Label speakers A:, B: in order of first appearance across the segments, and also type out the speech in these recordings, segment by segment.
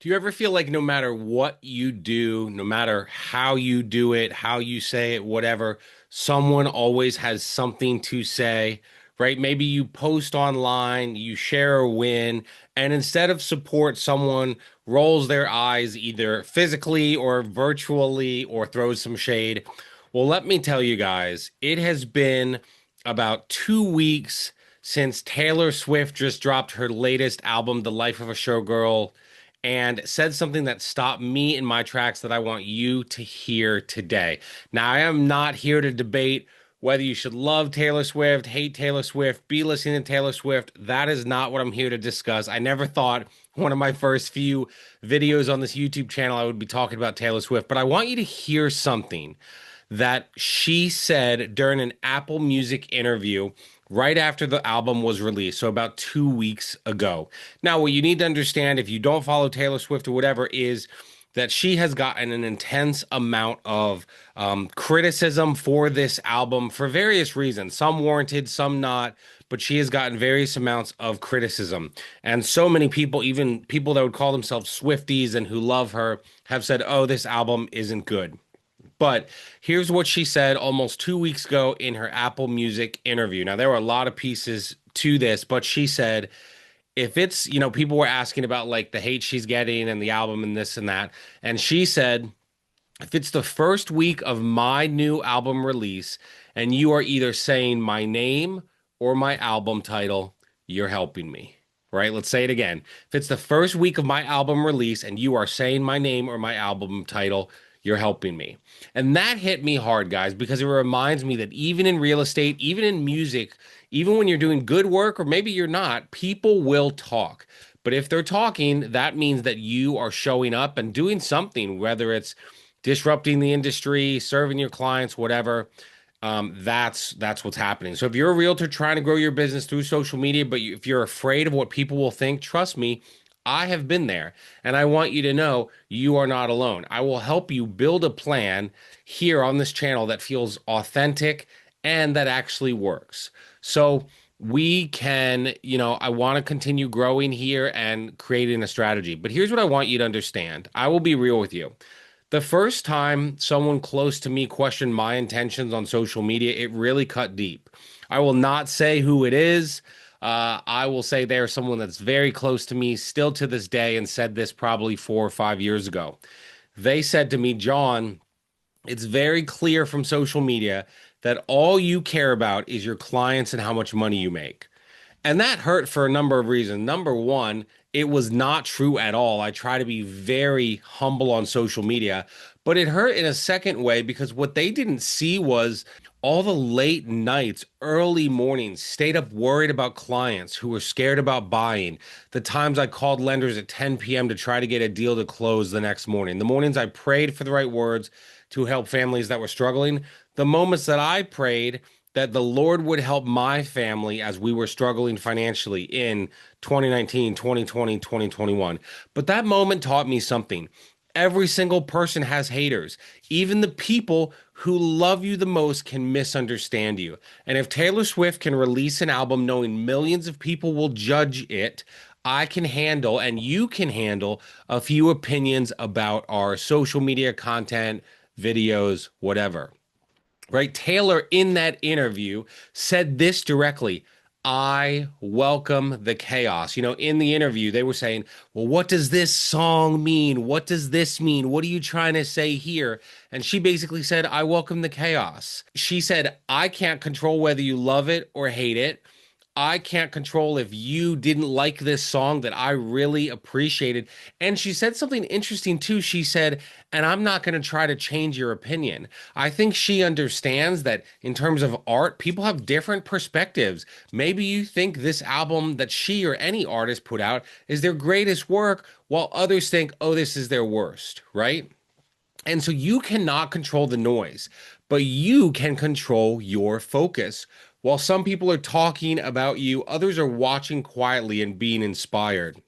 A: Do you ever feel like no matter what you do, no matter how you do it, how you say it, whatever, someone always has something to say, right? Maybe you post online, you share a win, and instead of support, someone rolls their eyes either physically or virtually or throws some shade. Well, let me tell you guys, it has been about 2 weeks since Taylor Swift just dropped her latest album, The Life of a Showgirl, and said something that stopped me in my tracks that I want you to hear today. Now, I am not here to debate whether you should love Taylor Swift, hate Taylor Swift, be listening to Taylor Swift. That is not what I'm here to discuss. I never thought one of my first few videos on this YouTube channel I would be talking about Taylor Swift, but I want you to hear something that she said during an Apple Music interview right after the album was released, so about 2 weeks ago. Now, what you need to understand if you don't follow Taylor Swift or whatever is that she has gotten an intense amount of criticism for this album for various reasons, some warranted, some not. But she has gotten various amounts of criticism. And so many people, even people that would call themselves Swifties and who love her, have said, oh, this album isn't good. But here's what she said almost 2 weeks ago in her Apple Music interview. Now, there were a lot of pieces to this, but she said, if it's, people were asking about like the hate she's getting and the album and this and that. And she said, if it's the first week of my new album release and you are either saying my name or my album title, you're helping me. Right? Let's say it again. If it's the first week of my album release and you are saying my name or my album title, you're helping me. And that hit me hard, guys, because it reminds me that even in real estate, even in music, even when you're doing good work or maybe you're not, people will talk. But if they're talking, that means that you are showing up and doing something, whether it's disrupting the industry, serving your clients, whatever. That's what's happening. So if you're a realtor trying to grow your business through social media, but if you're afraid of what people will think, trust me, I have been there, and I want you to know you are not alone. I will help you build a plan here on this channel that feels authentic and that actually works. So we can, I want to continue growing here and creating a strategy. But here's what I want you to understand. I will be real with you. The first time someone close to me questioned my intentions on social media, it really cut deep. I will not say who it is. I will say they're someone that's very close to me still to this day and said this probably 4 or 5 years ago. They said to me, John, it's very clear from social media that all you care about is your clients and how much money you make. And that hurt for a number of reasons. Number one, it was not true at all. I try to be very humble on social media, but it hurt in a second way because what they didn't see was all the late nights, early mornings, stayed up worried about clients who were scared about buying. The times I called lenders at 10 p.m. to try to get a deal to close the next morning. The mornings I prayed for the right words to help families that were struggling. The moments that I prayed that the Lord would help my family as we were struggling financially in 2019, 2020, 2021. But that moment taught me something. Every single person has haters. Even the people who love you the most can misunderstand you. And if Taylor Swift can release an album knowing millions of people will judge it, I can handle and you can handle a few opinions about our social media content, videos, whatever. Right? Taylor, in that interview, said this directly. I welcome the chaos. In the interview, they were saying, well, what does this song mean? What does this mean? What are you trying to say here? And she basically said, I welcome the chaos. She said, I can't control whether you love it or hate it. I can't control if you didn't like this song that I really appreciated. And she said something interesting too. She said, and I'm not going to try to change your opinion. I think she understands that in terms of art, people have different perspectives. Maybe you think this album that she or any artist put out is their greatest work, while others think, oh, this is their worst, right? And so you cannot control the noise, but you can control your focus. While some people are talking about you, others are watching quietly and being inspired.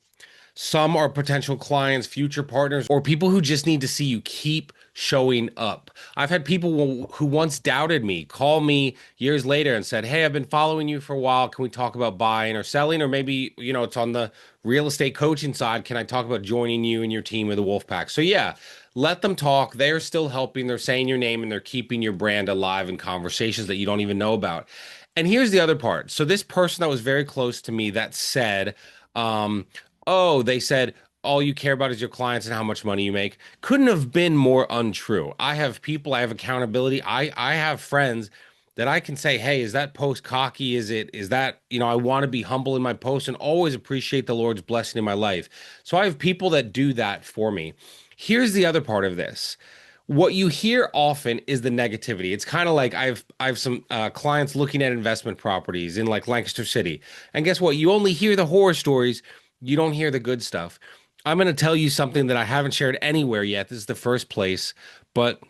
A: Some are potential clients, future partners, or people who just need to see you keep showing up. I've had people who once doubted me call me years later and said, "Hey, I've been following you for a while. Can we talk about buying or selling? Or maybe, it's on the real estate coaching side. Can I talk about joining you and your team of the Wolfpack?" So yeah, let them talk. They're still helping. They're saying your name and they're keeping your brand alive in conversations that you don't even know about. And here's the other part. So this person that was very close to me that said, um, oh, they said, all you care about is your clients and how much money you make, couldn't have been more untrue. I have people, I have accountability. I have friends that I can say, hey, is that post cocky? Is that, I want to be humble in my post and always appreciate the Lord's blessing in my life. So I have people that do that for me. Here's the other part of this. What you hear often is the negativity. It's kind of like I have some clients looking at investment properties in like Lancaster City, and guess what? You only hear the horror stories. You don't hear the good stuff. I'm going to tell you something that I haven't shared anywhere yet. This is the first place, but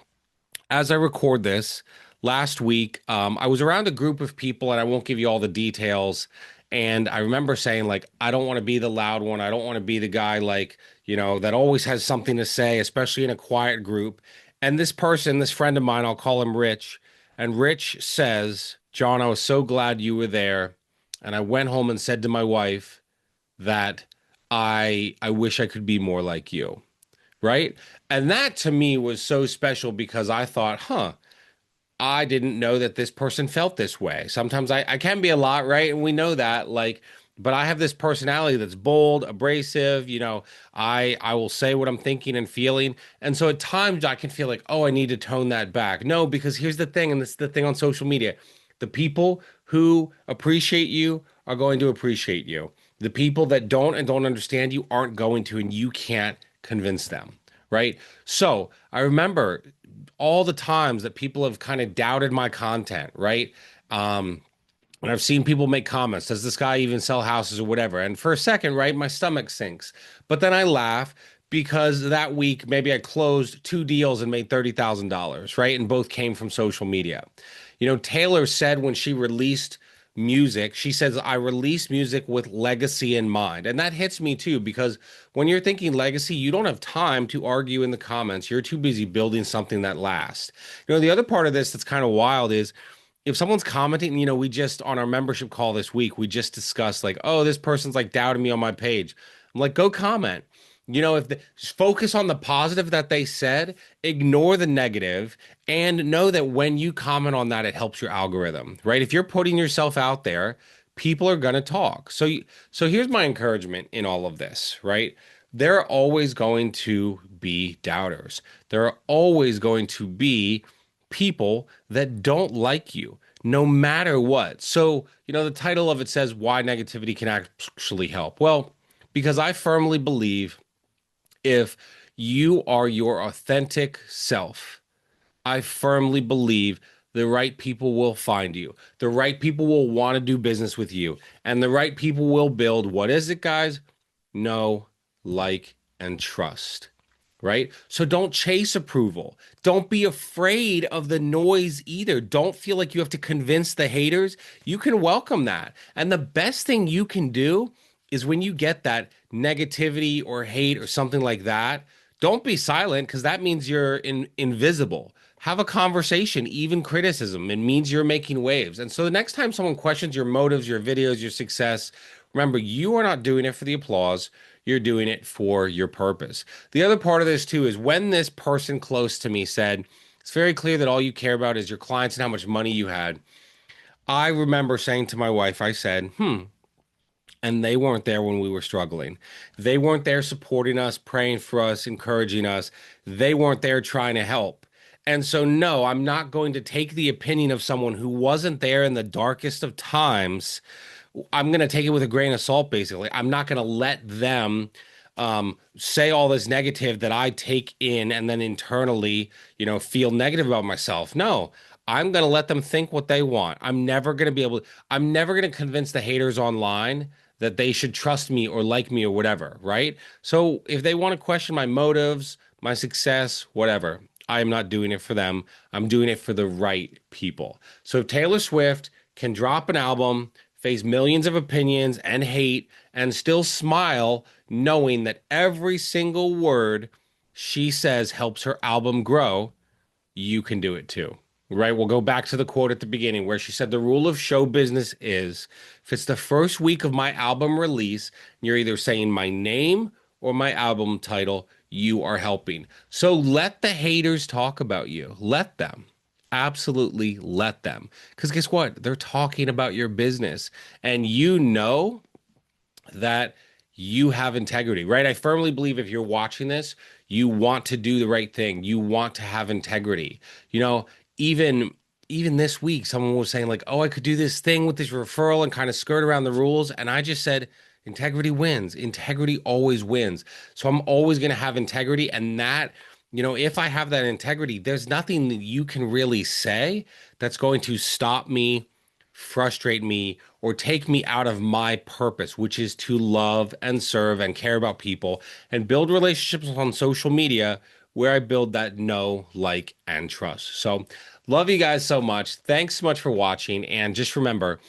A: as I record this, last week, I was around a group of people, and I won't give you all the details. And I remember saying, like, I don't want to be the loud one. I don't want to be the guy, like, that always has something to say, especially in a quiet group. And this person, this friend of mine, I'll call him Rich. And Rich says, John, I was so glad you were there. And I went home and said to my wife that I wish I could be more like you. Right. And that to me was so special because I thought, I didn't know that this person felt this way. Sometimes I can be a lot, right? And we know that, like, but I have this personality that's bold, abrasive, I will say what I'm thinking and feeling. And so at times I can feel like, oh, I need to tone that back. No, because here's the thing, and this is the thing on social media. The people who appreciate you are going to appreciate you. The people that don't and don't understand you aren't going to, and you can't convince them, right? So I remember all the times that people have kind of doubted my content, right? And I've seen people make comments, does this guy even sell houses or whatever? And for a second, right, my stomach sinks. But then I laugh because that week maybe I closed two deals and made $30,000, right? And both came from social media. Taylor said when she released music, she says, I release music with legacy in mind. And that hits me too, because when you're thinking legacy, you don't have time to argue in the comments. You're too busy building something that lasts. The other part of this that's kind of wild is if someone's commenting, we just on our membership call this week, we just discussed like, oh, this person's like doubting me on my page. I'm like, go comment. If just focus on the positive that they said, ignore the negative, and know that when you comment on that, it helps your algorithm, right? If you're putting yourself out there, people are going to talk. So here's my encouragement in all of this, right? There are always going to be doubters. There are always going to be people that don't like you, no matter what. So, the title of it says why negativity can actually help. Well, because I firmly believe if you are your authentic self, I firmly believe the right people will find you. The right people will want to do business with you. And the right people will build what is it, guys? Know, like, and trust. Right? So don't chase approval. Don't be afraid of the noise either. Don't feel like you have to convince the haters. You can welcome that. And the best thing you can do is when you get that negativity or hate or something like that, don't be silent because that means you're invisible. Have a conversation, even criticism. It means you're making waves. And so the next time someone questions your motives, your videos, your success, remember, you are not doing it for the applause. You're doing it for your purpose. The other part of this, too, is when this person close to me said, it's very clear that all you care about is your clients and how much money you had. I remember saying to my wife, I said, and they weren't there when we were struggling. They weren't there supporting us, praying for us, encouraging us. They weren't there trying to help. And so, no, I'm not going to take the opinion of someone who wasn't there in the darkest of times. I'm going to take it with a grain of salt, basically. I'm not going to let them say all this negative that I take in and then internally, feel negative about myself. No, I'm going to let them think what they want. I'm never going to convince the haters online that they should trust me or like me or whatever, right? So if they want to question my motives, my success, whatever, I am not doing it for them. I'm doing it for the right people. So if Taylor Swift can drop an album, face millions of opinions and hate, and still smile knowing that every single word she says helps her album grow, you can do it too. Right? We'll go back to the quote at the beginning where she said, the rule of show business is if it's the first week of my album release, you're either saying my name or my album title, you are helping. So let the haters talk about you. Let them. Absolutely let them. Because guess what? They're talking about your business. And you know that you have integrity, right? I firmly believe if you're watching this, you want to do the right thing. You want to have integrity. You know, even even this week, someone was saying like, "Oh, I could do this thing with this referral and kind of skirt around the rules," and I just said, "Integrity wins. Integrity always wins." So I'm always going to have integrity, and that, if I have that integrity, there's nothing that you can really say that's going to stop me, frustrate me, or take me out of my purpose, which is to love and serve and care about people and build relationships on social media where I build that know, like, and trust. So, love you guys so much. Thanks so much for watching. And just remember,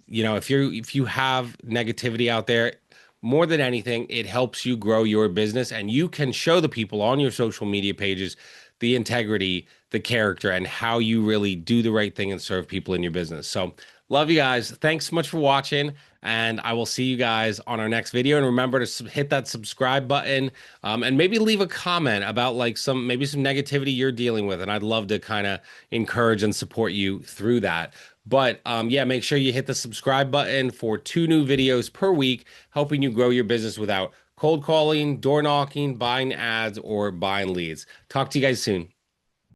A: if you have negativity out there, more than anything, it helps you grow your business and you can show the people on your social media pages the integrity, the character, and how you really do the right thing and serve people in your business. So, love you guys. Thanks so much for watching, and I will see you guys on our next video. And remember to hit that subscribe button, and maybe leave a comment about like maybe some negativity you're dealing with, and I'd love to kind of encourage and support you through that. But yeah, make sure you hit the subscribe button for 2 new videos per week, helping you grow your business without cold calling, door knocking, buying ads, or buying leads. Talk to you guys soon.